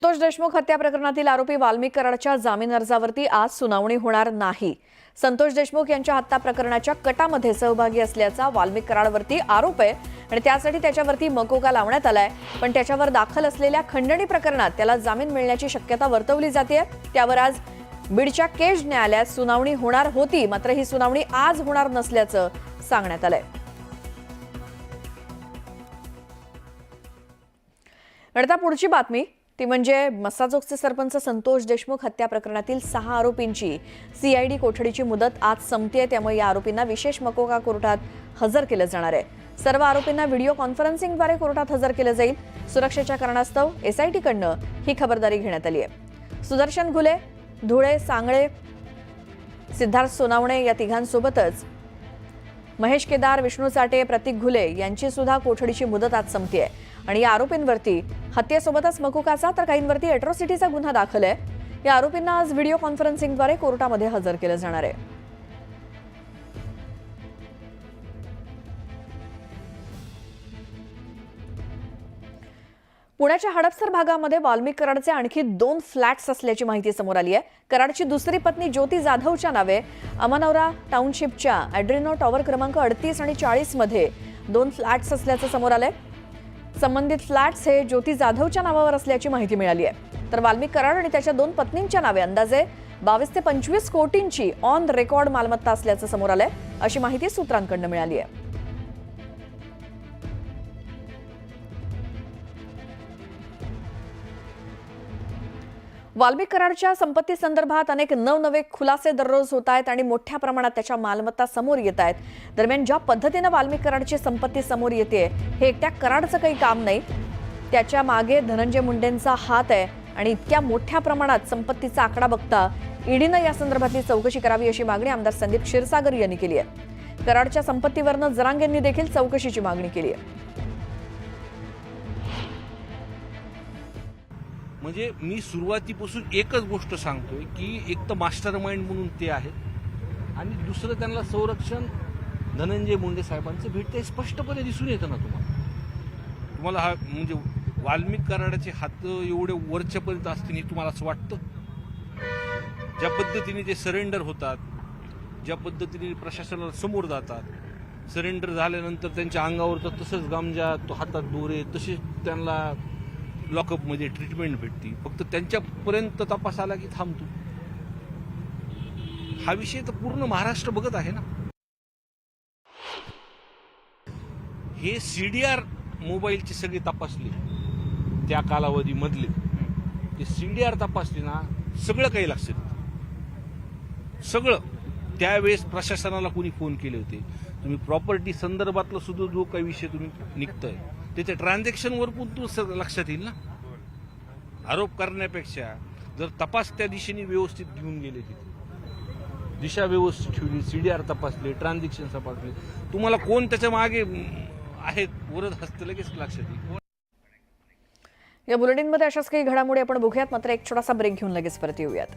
संतोष देशमुख हत्या प्रकरणातील आरोपी वाल्मिक कराडच्या जामीन अर्जावरती आज सुनावणी होणार नाही। संतोष देशमुख यांच्या हत्या प्रकरणाच्या कटामध्ये सहभागी असल्याचा वाल्मिक कराडवरती आरोप आहे आणि त्यासाठी त्याच्यावरती मकोका लावण्यात आलाय। पण त्याच्यावर दाखल असलेल्या खंडणी प्रकरणात त्याला जामीन मिळण्याची शक्यता वर्तवली जाते। त्यावर आज बीडच्या केज न्यायालयात सुनावणी होणार होती, मात्र ही सुनावणी आज होणार नसल्याचं सांगण्यात आलंय। आता पुढची बातमी ती म्हणजे मस्साजोगचे सरपंच संतोष देशमुख हत्या प्रकरणातील 6 आरोपींची सीआयडी कोठडीची मुदत आज संपते। त्यामुळे या आरोपींना विशेष मकोका कोर्टात हजर केलं जाणार आहे। सर्व आरोपींना व्हिडिओ कॉन्फरन्सिंगद्वारे कोर्टात हजर केलं जाईल। सुरक्षेच्या कारणास्तव एसआयटी कडनं ही खबरदारी घेण्यात आली आहे। सुदर्शन घुले, धुळे, सांगळे, सिद्धार्थ सोनावणे या तिघांसोबतच महेश केदार, विष्णू चाटे, प्रतीक घुले यांची सुद्धा कोठडीची मुदत आज संपते आणि या आरोपींवरती हत्येसोबतच मकोकाचा तर काहींवरती अॅट्रॉसिटीचा गुन्हा दाखल आहे। या आरोपींना आज व्हिडिओ कॉन्फरन्सिंगद्वारे कोर्टामध्ये हजर केलं जाणार आहे। पुण्याच्या हडपसर भागामध्ये वाल्मिक कराडचे आणखी 2 फ्लॅट्स असल्याची माहिती समोर आली आहे। कराडची दुसरी पत्नी ज्योती जाधवच्या नावे अमनौरा टाउनशिपच्या ॲड्रिनो टॉवर क्रमांक 38 आणि 40 मध्ये 2 फ्लॅट्स असल्याचं समोर आलंय। संबंधित फ्लॅट्स हे ज्योती जाधवच्या नावावर असल्याची माहिती मिळाली आहे। तर वाल्मिक कराड आणि त्याच्या 2 पत्नींच्या नावे अंदाजे 22 ते 25 कोटींची ऑन रेकॉर्ड मालमत्ता असल्याचं समोर आलंय, अशी माहिती सूत्रांकडून मिळाली आहे। वाल्मिक कराडच्या संपत्ती संदर्भात अनेक नवनवे खुलासे दररोज होत आहेत आणि मोठ्या प्रमाणात त्याच्या मालमत्ता समोर येत आहेत। दरम्यान ज्या पद्धतीने वाल्मिक कराडची संपत्ती समोर येते हे एकट्या कराडचं काही काम नाही, त्याच्या मागे धनंजय मुंडेंचा हात आहे आणि इतक्या मोठ्या प्रमाणात संपत्तीचा आकडा बघता ईडीनं या संदर्भातली चौकशी करावी अशी मागणी आमदार संदीप क्षीरसागर यांनी केली आहे। कराडच्या संपत्तीवरनं जरांगेंनी देखील चौकशीची मागणी केली आहे। म्हणजे मी सुरुवातीपासून एकच गोष्ट सांगतोय की एक तर मास्टर माइंड म्हणून ते आहेत आणि दुसरं त्यांना संरक्षण धनंजय मुंडे साहेबांचं भेटते स्पष्टपणे दिसून येतं ना तुम्हाला हा म्हणजे वाल्मिक कराडाचे हात एवढे वरच्यापर्यंत असतील हे तुम्हाला असं वाटतं? ज्या पद्धतीने ते सरेंडर होतात, ज्या पद्धतीने प्रशासनाला समोर जातात, सरेंडर झाल्यानंतर त्यांच्या अंगावर तर तसंच गामजा, तो हातात दोरे, तसेच त्यांना लॉकअपमध्ये ट्रीटमेंट भेटती, फक्त त्यांच्यापर्यंत तपास आला की थांबतो। हा विषय तर पूर्ण महाराष्ट्र बघत आहे ना। हे सीडीआर मोबाईलचे सगळे तपासले त्या कालावधीमधले, ते सीडीआर तपासले ना, सगळं काही लक्षात येतं। सगळं त्यावेळेस प्रशासनाला कोणी फोन केले होते, तुम्ही प्रॉपर्टी संदर्भातला सुद्धा जो काही विषय तुम्ही निघतोय त्याच्या ट्रान्झॅक्शनवर पण तो सगळं लक्षात येईल ना। आरोप करण्यापेक्षा जर तपास त्या दिशेने व्यवस्थित घेऊन गेले, तिथे दिशा व्यवस्थित ठेवली, सीडीआर तपासले, ट्रान्झॅक्शन तपासले, तुम्हाला कोण त्याच्या मागे आहेत वरद हस्त लगेच लक्षात येईल। या बुलेटिनमध्ये अशाच काही घडामोडी आपण बघूयात, मात्र एक छोटासा ब्रेक घेऊन लगेच परत येऊयात।